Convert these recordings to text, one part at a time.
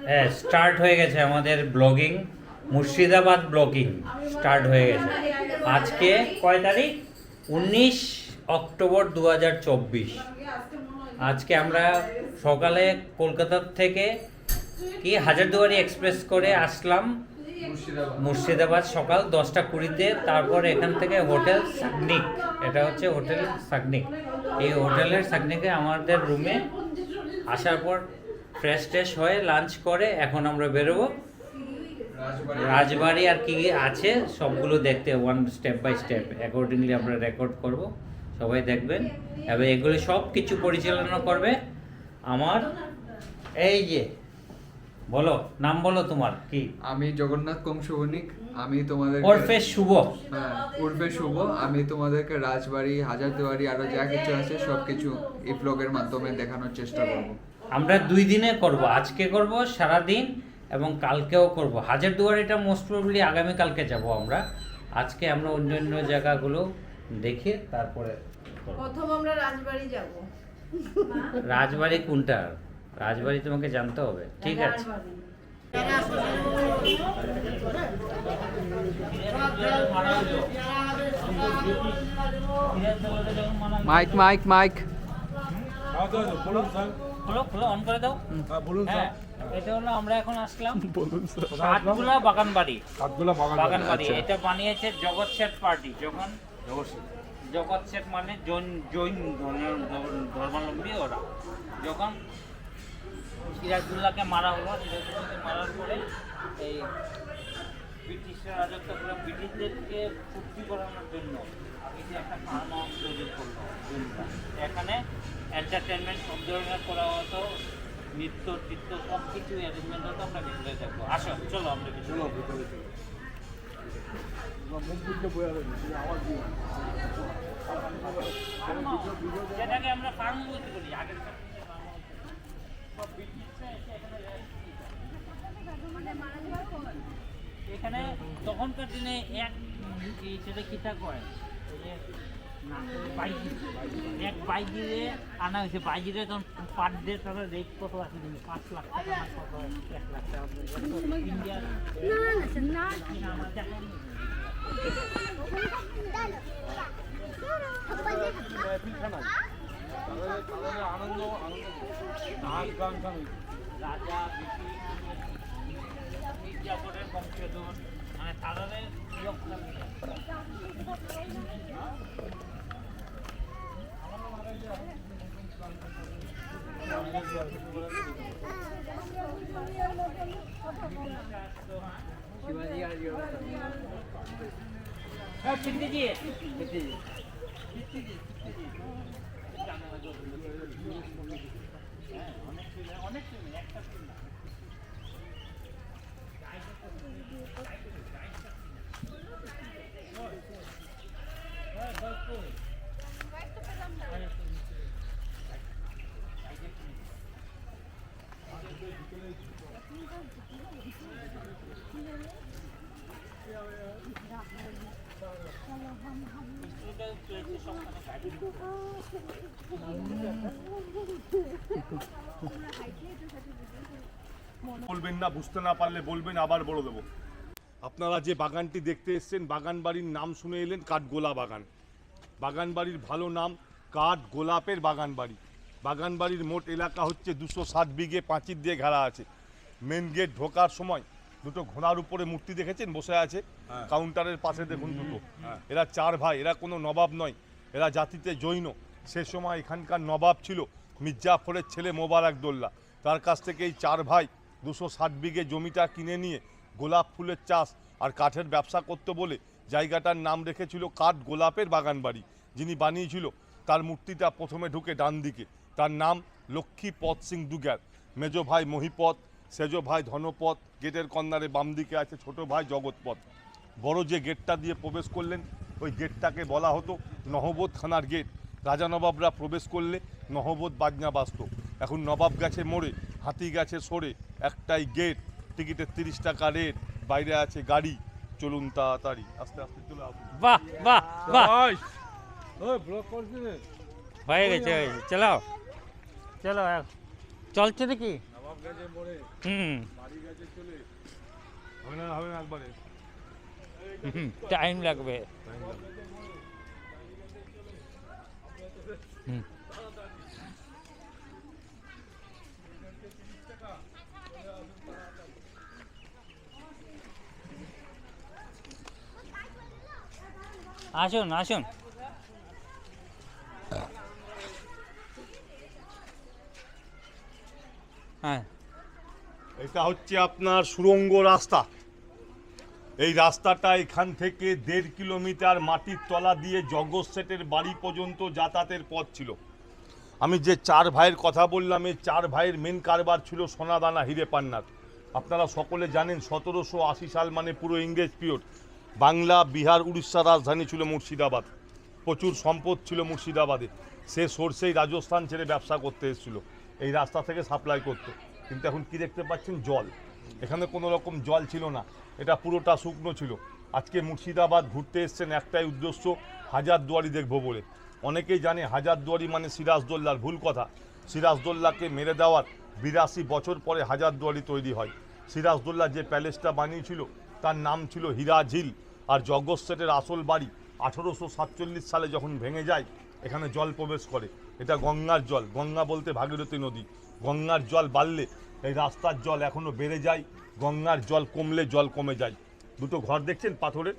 হ্যাঁ, স্টার্ট হয়ে গেছে আমাদের ব্লগিং। মুর্শিদাবাদ ব্লগিং স্টার্ট হয়ে গেছে। আজকে কয় তারিখ? 19 অক্টোবর 2024। আজকে আমরা সকালে কলকাতার থেকে হাজারদুয়ারি এক্সপ্রেস করে আসলাম মুর্শিদাবাদ সকাল 10টা 20-তে। তারপর এখান থেকে হোটেল সাগনিক, এটা হচ্ছে হোটেল সাগনিক। এই হোটেলের সাগনিকে আমাদের রুমে আসার পর ফ্রেশ ট্রেশ হয়ে লাঞ্চ করে এখন আমরা বেরোবো রাজবাড়ি। আর কি আছে সবগুলো দেখতে, one step by step accordingly আমরা রেকর্ড করব, সবাই দেখবেন। এবং এগুলো সব কিছু পরিচালনা করবে আমার এই যে, বলো নাম বলো তোমার কি? আমি জগন্নাথ কংসবণিক। আমি তোমাদের ওরফে শুভ। হ্যাঁ, উর্ফে শুভ। আমি তোমাদেরকে রাজবাড়ি, হাজারদুয়ারি আরো যা কিছু আছে সবকিছু এই ব্লগের মাধ্যমে দেখানোর চেষ্টা করব। আমরা 2 দিনে করব, আজকে করব সারাদিন এবং কালকেও করব। হাজারদুয়ারিটা মোস্ট প্রবলি আগামীকালকে যাব আমরা। আজকে আমরা অন্যান্য জায়গাগুলো দেখে তারপরে প্রথম আমরা রাজবাড়ি যাব। রাজবাড়ি কোনটা? রাজবাড়ি তোমাকে জানতে হবে, ঠিক আছে। মাইক মাইক মাইক খোলো অন করে দাও। হ্যাঁ, এটা হলো আমরা এখন আসলাম কাঠগোলা বাগানবাড়ি। বাগানবাড়ি এটা বানিয়েছে জগৎ শেঠ পার্টি। জগৎ শেঠ মানে জৈন ধর্মাবলম্বী ওরা। যখন সিরাজদৌল্লাকে মারা হলো, সিরাজদৌল্লাকে মারার পরে এই ব্রিটিশরা রাজত্ব করে ব্রিটিশদেরকে ফুর্তি করানোর জন্য এই যে একটা ফার্ম হাউস তৈরি করলো। এখানে এন্টারটেনমেন্ট সব ধরনের করা হতো, নৃত্য টিত্য সব কিছু অ্যারেঞ্জমেন্ট হতো। আমরা ভিতরে দেখবো, আসো চলো আমরা চলো ভিতরে চলো। যেটাকে আমরা ফার্ম বলতে বলি, আগের সব ব্রিটিশরা এখানে তখনকার দিনে সেটা কিতা কয়, এক বাইজিরে আনা হয়েছে। বাইজিরে তখন পার ডে তারা রেট কত আছে, 5 লাখ টাকা না কত, 1 লাখ টাকা ইন্ডিয়ার আনন্দ রাজা মির্জাপুরের বংশধর, মানে তাদের অনেক একটা বলবেন না, বুঝতে না পারলে বলবেন, আবার বলে দেবো। আপনারা যে বাগানটি দেখতে এসেছেন, বাগান বাড়ির নাম শুনে এলেন কাঠগোলা বাগান। বাগান বাড়ির ভালো নাম কাঠ গোলাপের বাগান বাড়ি। বাগান বাড়ির মোট এলাকা হচ্ছে 260 বিঘে, পাঁচিল দিয়ে ঘেরা আছে। মেন গেট ঢোকার সময় দুটো ঘোড়ার উপরে মূর্তি দেখেছেন বসে আছে, কাউন্টারের পাশে দেখুন দুটো। এরা 4 ভাই, এরা কোনো নবাব নয়, এরা জাতিতে জৈন। সে সময় এখানকার নবাব ছিল মির্জাফরের ছেলে মোবারকদৌল্লা। তার কাছ থেকে এই 4 ভাই 260 বিঘে জমিটা কিনে নিয়ে গোলাপ ফুলের চাষ আর কাঠের ব্যবসা করতে বলে জায়গাটার নাম রেখেছিল কাঠ গোলাপের বাগান বাড়ি। যিনি বানিয়েছিল তার মূর্তিটা প্রথমে ঢুকে ডান দিকে, তার নাম লক্ষ্মীপদ সিং দুগ্যার। মেজো ভাই মহিপদ, সেজো ভাই ধনপদ, গেটের কর্নারে বাম দিকে আছে ছোট ভাই জগৎপদ। বড় যে গেটটা দিয়ে প্রবেশ করলেন ওই গেটটাকে বলা হতো নহবত খানার গেট। রাজা নবাবরা প্রবেশ করলে নহবত বাজনা বাজত। এখন নবাব গাছে মোড়ে, হাতি গাছে সরে, একটাই গেট, টিকিটের 30 টাকা রেট, বাইরে আছে গাড়ি। চলুন তাড়াতাড়ি, আস্তে আস্তে চলে আসুন। বাহ বাহ বাহ, হয়ে গেছে, চালাও চলো। চলছে নাকি? হুম হবে না একবারে টাইম লাগবে। হুম আসুন আসুন। হ্যাঁ এটা হচ্ছে আপনার সুড়ঙ্গ রাস্তা। এই রাস্তাটা এখান থেকে 1.5 কিলোমিটার মাটির তলা দিয়ে জগৎ শেঠের বাড়ি পর্যন্ত যাতায়াতের পথ ছিল। আমি যে 4 ভাইয়ের কথা বললাম, এই 4 ভাইয়ের মেন কারবার ছিল সোনাদানা হিরে পান্নার। আপনারা সকলে জানেন 1780 সাল মানে পুরো ইংরেজ পিরিয়ড। বাংলা, বিহার, উড়িষ্যার রাজধানী ছিল মুর্শিদাবাদ। প্রচুর সম্পদ ছিল মুর্শিদাবাদে। সে সোর্সেই রাজস্থান ছেড়ে ব্যবসা করতে এসেছিল, এই রাস্তা থেকে সাপ্লাই করতো। কিন্তু এখন কি দেখতে পাচ্ছেন, জল। এখানে কোনো রকম জল ছিল না, এটা পুরোটা শুকনো ছিল। আজকে মুর্শিদাবাদ ঘুরতে এসছেন একটাই উদ্দেশ্য, হাজারদুয়ারি দেখবো বলে। অনেকেই জানে হাজারদুয়ারি মানে সিরাজদৌল্লার, ভুল কথা। সিরাজদৌল্লাকে মেরে দেওয়ার 82 বছর পরে হাজারদুয়ারি তৈরি হয়। সিরাজদৌল্লা যে প্যালেসটা বানিয়েছিল তার নাম ছিল হীরা ঝিল। আর জগৎ শেঠের আসল বাড়ি 1847 সালে যখন ভেঙে যায়, এখানে জল প্রবেশ করে। এটা গঙ্গার জল, গঙ্গা বলতে ভাগীরথী নদী। গঙ্গার জল বাড়লে এই রাস্তার জল এখনও বেড়ে যায়, গঙ্গার জল কমলে জল কমে যায়। দুটো ঘর দেখছেন পাথরের,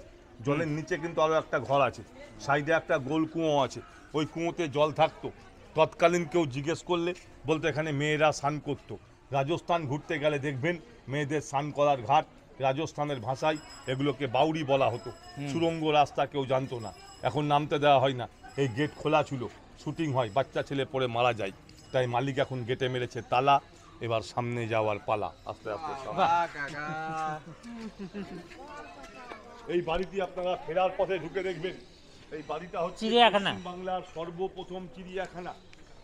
জলের নিচে কিন্তু আরও একটা ঘর আছে, সাইডে একটা গোল কুঁয়ো আছে। ওই কুঁয়োতে জল থাকতো। তৎকালীন কেউ জিজ্ঞেস করলে বলতো এখানে মেয়েরা স্নান করতো। রাজস্থান ঘুরতে গেলে দেখবেন মেয়েদের স্নান করার ঘাট, রাজস্থানের ভাষায় এগুলোকে বাউরি বলা হতো। সুড়ঙ্গ রাস্তা কেউ জানতো না, এখন নামতে দেওয়া হয় না। এই গেট খোলা ছিল, শুটিং হয়, বাচ্চা ছেলে পড়ে মারা যায়, তাই মালিক এখন গেটে মেরেছে তালা। এবার সামনে যাওয়ার পালা, আস্তে আস্তে সামনে। এই বাড়িটি আপনারা ফেরার পথে ঢুকে দেখবেন। এই বাড়িটা হচ্ছে চিড়িয়াখানা। পশ্চিম বাংলার সর্বপ্রথম চিড়িয়াখানা।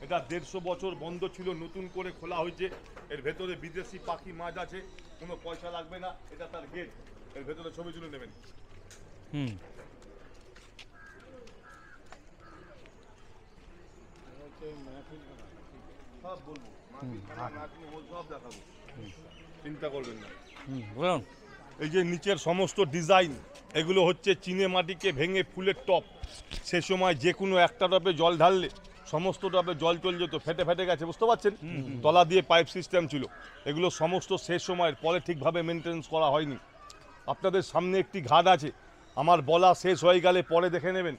এটা 150 বছর বন্ধ ছিল, নতুন করে খোলা হয়েছে। এর ভেতরে বিদেশি পাখি, মাছ আছে, কোনো পয়সা লাগবে না। এটা তার গেট, এর ভেতরে ছবি তুলে নেবেন। হুম সব বলবো, সব দেখাবো, চিন্তা করবেন না। বলুন। এই যে নিচের সমস্ত ডিজাইন, এগুলো হচ্ছে চিনে মাটিকে ভেঙে ফুলের টপ। সে সময় যে কোনো একটা টবে জল ঢাললে সমস্ত টবে জল চলে যেত, ফেটে ফেটে গেছে, বুঝতে পারছেন? তলা দিয়ে পাইপ সিস্টেম ছিল। এগুলো সমস্ত শেষ সময়ের পরে ঠিকভাবে মেনটেন্স করা হয়নি। আপনাদের সামনে একটি ঘাট আছে, আমার বলা শেষ হয়ে গেলে পরে দেখে নেবেন।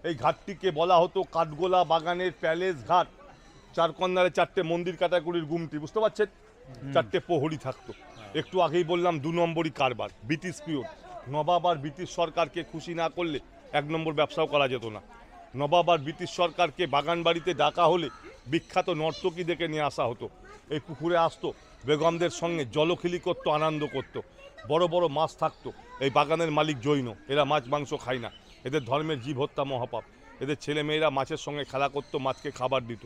এই ঘাটটিকে বলা হতো কাঠগোলা বাগানের প্যালেস ঘাট। 4 কর্নারে 4টে মন্দির ক্যাটাগরির গুমটি, বুঝতে পারছেন? 4টে প্রহরী থাকতো। একটু আগেই বললাম 2 নম্বরই কারবার, ব্রিটিশ পিরিয়ড। নবাব আর ব্রিটিশ সরকারকে খুশি না করলে 1 নম্বর ব্যবসাও করা যেত না। নবাব আর ব্রিটিশ সরকারকে বাগান বাড়িতে ডাকা হলে বিখ্যাত নর্তকী ডেকে নিয়ে আসা হতো। এই পুকুরে আসতো, বেগমদের সঙ্গে জলখিলি করতো, আনন্দ করতো। বড় বড় মাছ থাকতো। এই বাগানের মালিক জৈন, এরা মাছ মাংস খায় না, এদের ধর্মের জীব হত্যা মহাপাপ। এদের ছেলে মেয়েরা মাছের সঙ্গে খেলা করতো, মাছকে খাবার দিত।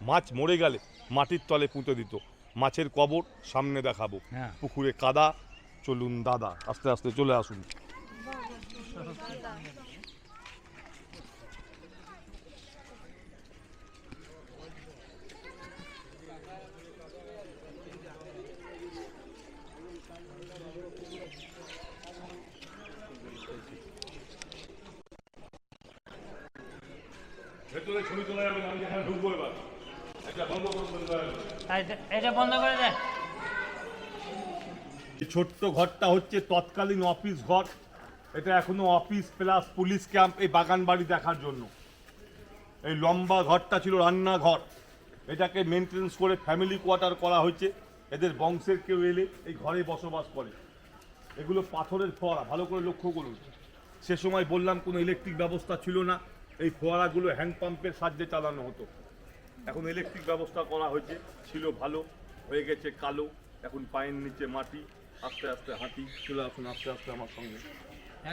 মাছ মরে গেলে মাটির তলে পুঁতে দিত। মাছের কবর সামনে দেখাবো, পুকুরে কাদা। চলুন দাদা, আস্তে আস্তে চলে আসুন। ভেতরে ছবি তোলা যাবে না, আমি যেখানে ঢুকবো এবার এটা বন্ধ করুন। এটা বন্ধ করে দে। এই ছোট্ট ঘরটা হচ্ছে তৎকালীন অফিস ঘর। এটা এখনো অফিস প্লাস পুলিশ ক্যাম্প, এই বাগান বাড়ি দেখার জন্য। এই লম্বা ঘরটা ছিল রান্নাঘর। এটাকে মেনটেন্স করে ফ্যামিলি কোয়ার্টার করা হয়েছে। এদের বংশের কেউ এলে এই ঘরে বসবাস করে। এগুলো পাথরের ফোয়ারা, ভালো করে লক্ষ্য করুন। সে সময় বললাম কোনো ইলেকট্রিক ব্যবস্থা ছিল না, এই ফোয়ারাগুলো হ্যান্ড পাম্পের সাহায্যে চালানো হতো। এখন ইলেকট্রিক ব্যবস্থা করা হয়েছে, ছিল ভালো, হয়ে গেছে কালো। এখন পায়ের নিচে মাটি, আস্তে আস্তে হাঁটি। চলে আসুন আস্তে আস্তে আমার সঙ্গে।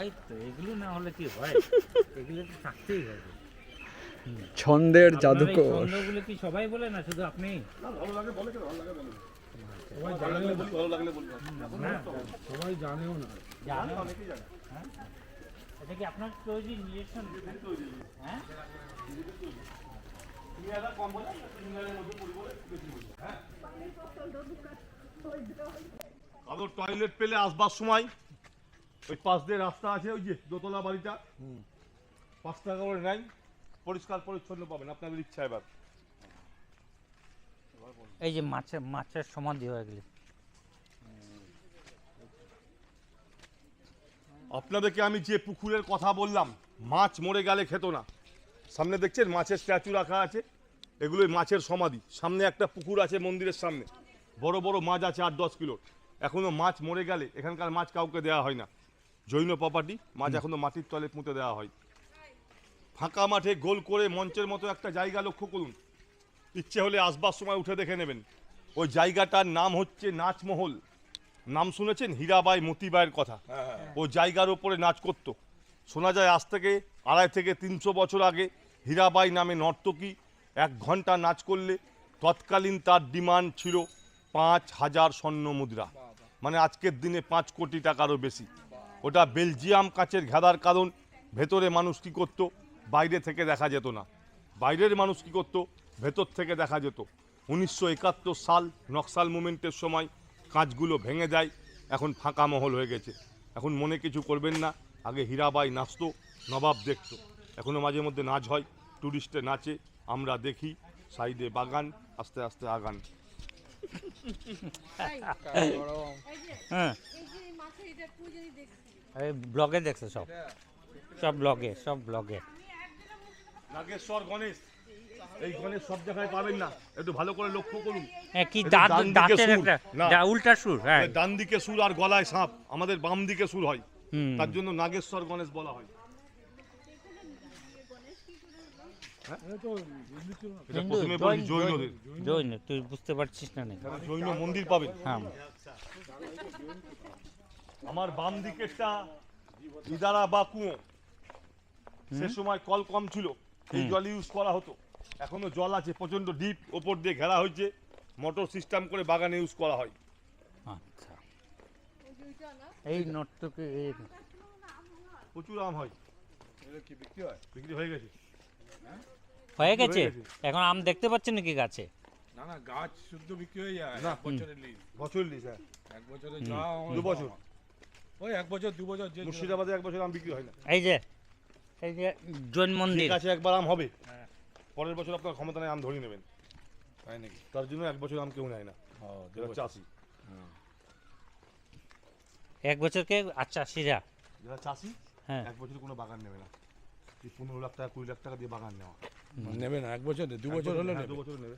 এই তো এগুলো না হলে কি হয়, এগুলো তো থাকতেই হবে। ছন্দের আপনার এই জাদুকর। ছন্দগুলো কি সবাই বলে না শুধু আপনি? ভালো লাগে বলে, ভালো লাগে বলে, সবাই জানলে বলি, ভালো লাগলে বলি, সবাই জানেও না। জানো? অনেকেই জানে। হ্যাঁ? এটা কি আপনার তৈরি নিজস্ব? হ্যাঁ, তুমি একটা কম বলে, 3 মধ্যে পড়ি বলে বেশি বলি। হ্যাঁ, কারো টয়লেট পেলে আসবার সময় ওই পাশ দিয়ে রাস্তা আছে, ওই যে দোতলা বাড়িটা, 5 টাকা করে নেয়, পরিষ্কার পরিচ্ছন্ন পাবেন আপনাদের ইচ্ছা। এবার এই যে মাছের সমাধি হয়ে গেলে। আপনাদেরকে আমি যে পুকুরের কথা বললাম, মাছ মরে গেলে খেত না, সামনে দেখছেন মাছের স্ট্যাচু রাখা আছে, এগুলোই মাছের সমাধি। সামনে একটা পুকুর আছে মন্দিরের সামনে, বড় বড় মাছ আছে 8-10 কিলো। এখনো মাছ মরে গেলে এখানকার মাছ কাউকে দেওয়া হয় না, জৈন প্রপার্টি, মাছ এখনো মাটির তলে পুঁতে দেওয়া হয়। ফাঁকা মাঠে গোল করে মঞ্চের মতো একটা জায়গা লক্ষ্য করুন, ইচ্ছে হলে আসবার সময় উঠে দেখে নেবেন। ওই জায়গাটার নাম হচ্ছে নাচমহল। নাম শুনেছেন? হীরাবাই মতিবাইয়ের কথা। ও জায়গার ওপরে নাচ করতো। শোনা যায় আজ থেকে 250 থেকে 300 বছর আগে হীরাবাই নামে নর্তকী 1 ঘন্টা নাচ করলে তৎকালীন তার ডিমান্ড ছিল 5000 স্বর্ণ মুদ্রা, মানে আজকের দিনে 5 কোটি টাকারও বেশি। ওটা বেলজিয়াম কাচের ঘেরার কারণ ভেতরে মানুষ কী করতো বাইরে থেকে দেখা যেত না, বাইরের মানুষ কী করতো ভেতর থেকে দেখা যেত। 1971 সাল নকশাল মুভমেন্টের সময় কাঁচগুলো ভেঙে যায়, এখন ফাঁকা মহল হয়ে গেছে। এখন মনে কিছু করবেন না, আগে হীরাবাই নাচতো, নবাব দেখতো, এখনও মাঝে মধ্যে নাচ হয়, টুরিস্টে নাচে, আমরা দেখি, সাইডে বাগান, আস্তে আস্তে আগান। হ্যাঁ, এই ব্লগে দেখছো সব ব্লগে। নাগেশ্বর গণেশ, এই গণেশ সব জায়গায় পাবেন না, একটু ভালো করে লক্ষ্য করুন। কি এটা ডান দিকে দাঁতের সুর, একটা না। উল্টা সুর। হ্যাঁ, ডান দিকে সুর আর গলায় সাপ, আমাদের বাম দিকে সুর হয়, হুম। তার জন্য নাগেশ্বর গণেশ বলা হয়। এটা হিন্দু, প্রথমে বলি জৈনদের, জৈন, তুই বুঝতে পারছিস না? এখানে জৈন মন্দির পাবেন। হ্যাঁ, আমার বাম দিকেরটা ইদারা বা কুয়ো, সে সময় কল কম ছিল, এই জল ইউজ করা হতো, এখনো জল আছে প্রচন্ড ডিপ, ওপর দিয়ে ঘেরা হয়েছে, মোটর সিস্টেম করে বাগানে ইউজ করা হয়। আচ্ছা, এই নর্তকী প্রচুর আম হয়। বিক্রি হয়ে গেছে। হয়ে গেছে? হয়ে গেছে। এখন আম দেখতে পাচ্ছেন নাকি গাছে? না না, গাছ শুদ্ধ বিক্রি হয়ে যায় না। 1 বছরের লিজ। বছর লিস, হ্যাঁ, 1 বছরে যা 2 বছর। ওই 1 বছর 2 বছর যে মুর্শিদাবাদে 1 বছর আম বিক্রি হয় না। এই যে জৈন মন্দির। ঠিক আছে, একবার আম হবে, পরের বছর আপনার ক্ষমতা নেই আম ধরে নেবেন, তাই নাকি? তার জন্য 1 বছর আম কেউ নেয় না, ও, 2 যারা বছর। চাষি। 1 বছরকে আচ্ছা সিরা। যারা চাষি হ্যাঁ, 1 বছর কোনো বাগান নেবে না, এই 15 লাখ টাকা 20 লাখ টাকা দিয়ে বাগান নেওয়া। নেবে না 1 বছর, 2 বছর হলে হ্যাঁ, নেবে। 2 বছর নেবে।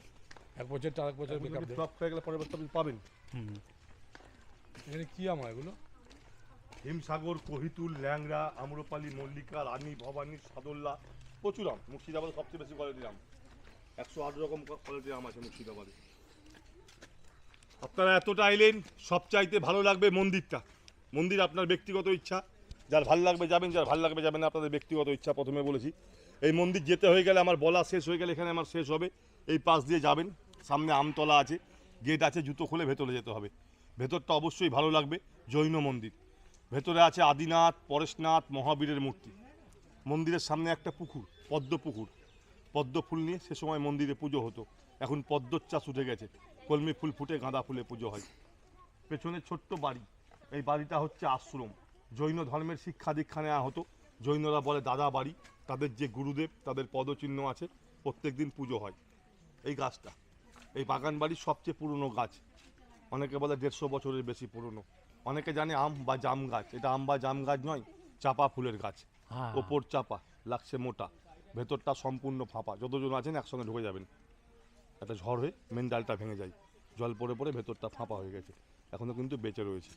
1 বছর আর 1 বছর বেকআপ দেয়। ফ্লপ হয়ে গেলে পরের বছর আপনি পাবেন। হুম। এখানে কি আম হয় এগুলো? হিমসাগর, কহিতুল, ল্যাংড়া, আম্রপালি, মল্লিকা, রানী, ভবানী, সাদুল্লা, প্রচুর আম। মুর্শিদাবাদে সবচেয়ে বেশি কোয়ালিটির আম, 108 রকম কোয়ালিটির আম আছে মুর্শিদাবাদে। আপনারা এতটা আইলেন, সবচাইতে ভালো লাগবে মন্দিরটা। মন্দির আপনার ব্যক্তিগত ইচ্ছা, যার ভালো লাগবে যাবেন, যার ভালো লাগবে যাবেন না, আপনাদের ব্যক্তিগত ইচ্ছা। প্রথমে বলেছি এই মন্দির যেতে হয়ে গেলে, আমার বলা শেষ হয়ে গেলে এখানে আমার শেষ হবে, এই পাশ দিয়ে যাবেন, সামনে আমতলা আছে, গেট আছে, জুতো খুলে ভেতরে যেতে হবে। ভেতরটা অবশ্যই ভালো লাগবে, জৈন মন্দির। ভেতরে আছে আদিনাথ, পরেশনাথ, মহাবীরের মূর্তি। মন্দিরের সামনে একটা পুকুর, পদ্ম পুকুর, পদ্ম ফুল নিয়ে সে সময় মন্দিরে পুজো হতো, এখন পদ্মর চাষ উঠে গেছে, কলমি ফুল ফুটে গাঁদা ফুলে পুজো হয়। পেছনে ছোট্ট বাড়ি, এই বাড়িটা হচ্ছে আশ্রম, জৈন ধর্মের শিক্ষা দীক্ষা নেওয়া হতো। জৈনরা বলে দাদা বাড়ি, তাদের যে গুরুদেব, তাদের পদচিহ্ন আছে, প্রত্যেক দিন পুজো হয়। এই গাছটা, এই বাগান বাড়ির সবচেয়ে পুরনো গাছ, অনেকে বলে 150 বছরের বেশি পুরনো। অনেকে জানে আম বা জাম গাছ, এটা আম বা জাম গাছ নয়, চাপা ফুলের গাছ। হ্যাঁ। ওপর চাপা, লাগছে মোটা, ভেতরটা সম্পূর্ণ ফাঁপা। যতজন আছেন একসঙ্গে ঢুকে যাবেন, একটা ঝড় হয়ে মেন ডালটা ভেঙে যায়, জল পড়ে পড়ে ভেতরটা ফাঁপা হয়ে গেছে, এখনও কিন্তু বেঁচে রয়েছে।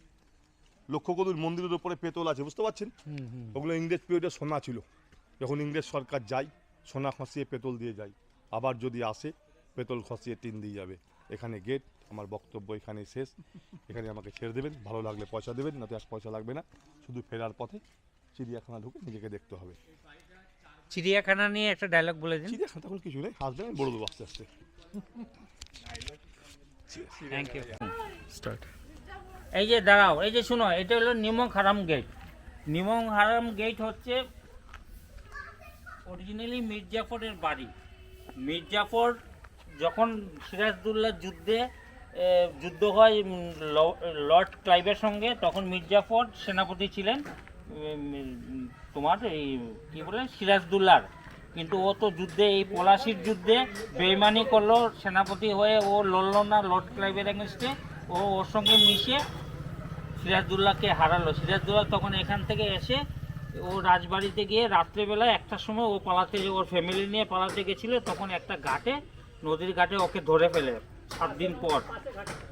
লক্ষ্য করুন মন্দিরের উপরে পেতল আছে, বুঝতে পারছেন? ওগুলো ইংরেজ পিরিয়ডে সোনা ছিল, যখন ইংরেজ সরকার যায় সোনা খসিয়ে পেতল দিয়ে যায়, আবার যদি আসে পেতল খসিয়ে টিন দিয়ে যাবে। এখানে গেট, আমার বক্তব্য এখানেই শেষ। এখানে আমাকে ছেড়ে দেবেন, ভালো লাগলে পয়সা দেবেন, না তো 1 পয়সা লাগবে না। শুধু ফেরার পথে চিড়িয়াখানা ঢুকে নিজেকে দেখতে হবে। চিড়িয়াখানা নিয়ে একটা ডায়লগ বলে দিন। চিড়িয়াখানা তখন কিছু নেই, হাসবেন, আমি বলে দেবো আস্তে আস্তে। Thank you. এই যে দাঁড়াও, এই যে শুনো, এটা হলো নিমক হারাম গেট। নিমক হারাম গেট হচ্ছে অরিজিনালি মীর জাফরের বাড়ি। মীর জাফর যখন সিরাজদৌল্লার যুদ্ধে যুদ্ধ হয় লর্ড ক্লাইভের সঙ্গে। তখন মির্জাফর সেনাপতি ছিলেন তোমার এই কী বলে সিরাজদৌল্লার। কিন্তু ও তো যুদ্ধে এই পলাশির যুদ্ধে বেইমানি করলো, সেনাপতি হয়ে ও লড়ল না লর্ড ক্লাইভের এগেনস্টে। ও ওর সঙ্গে মিশে সিরাজদৌল্লাকে হারালো। সিরাজদৌল্লা তখন এখান থেকে এসে ও রাজবাড়িতে গিয়ে রাত্রেবেলা 1টার সময় ও পালাতে, ওর ফ্যামিলি নিয়ে পালাতে গেছিলো। তখন একটা ঘাটে, নদীর ঘাটে ওকে ধরে ফেলে 7 দিন পর,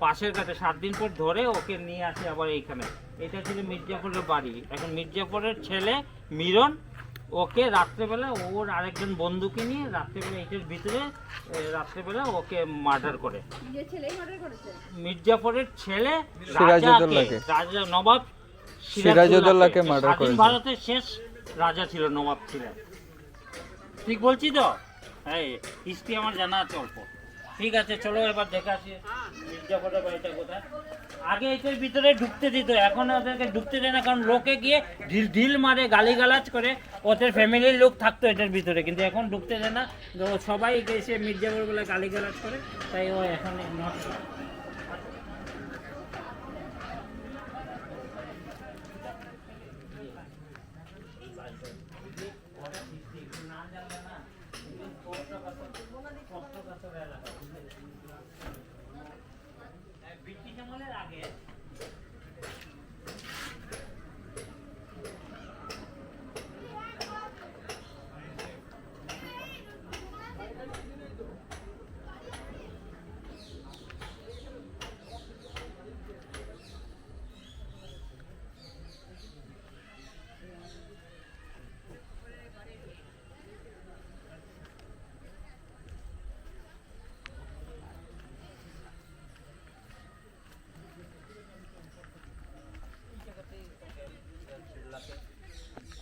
পাশের ঘাটে 7 দিন পর ধরে ওকে নিয়ে আসে আবার এইখানে। এটা ছিল মির্জাফরের বাড়ি। এখন মির্জাফরের ছেলে মিরন ওকে রাত্রেবেলা ওর আরেকজন বন্ধুকে নিয়ে রাত্রেবেলা এটার ভিতরে রাত্রেবেলা ওকে মার্ডার করে। নিজের ছেলেই মার্ডার করেছে। মির্জাফরের ছেলে সিরাজউদ্দৌলাকে, রাজা নবাব সিরাজউদ্দৌলাকে মার্ডার স্বাধীন করেছে। ভারতের শেষ রাজা ছিল, নবাব ছিলেন। ঠিক বলছি তো? হ্যাঁ, হিস্ট্রি আমার জানা আছে অল্প। ঠিক আছে, চলো এবার দেখে আসি মির্জাফরের বাড়িটা কোথায়। আগে এটার ভিতরে ঢুকতে দিত, এখন ওদেরকে ঢুকতে দেয় না, কারণ লোকে গিয়ে ঢিল ঢিল মারে, গালিগালাজ করে। ওদের ফ্যামিলির লোক থাকতো এটার ভিতরে, কিন্তু এখন ঢুকতে দেয় না। তো সবাই এসে মির্জাফর বলে গালিগালাজ করে, তাই ও এখন নষ্ট। ব্রিটিশ আমলের আগে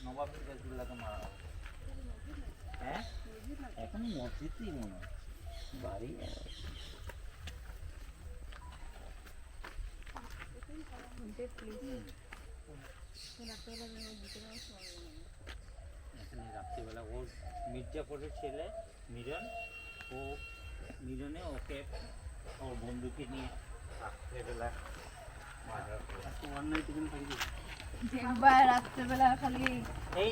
নবাব সিরাজদৌল্লাকে মারা হয়। হ্যাঁ, এখন মসজিদই মনে হয় বাড়ি। রাত্রিবেলা ও মির্জাফরের ছেলে মিরন, ও মিরনে ওকে ওর বন্ধুকে নিয়ে রাত্রেবেলা মার্ডার করে। একবার রাত্রেবেলা খালি এই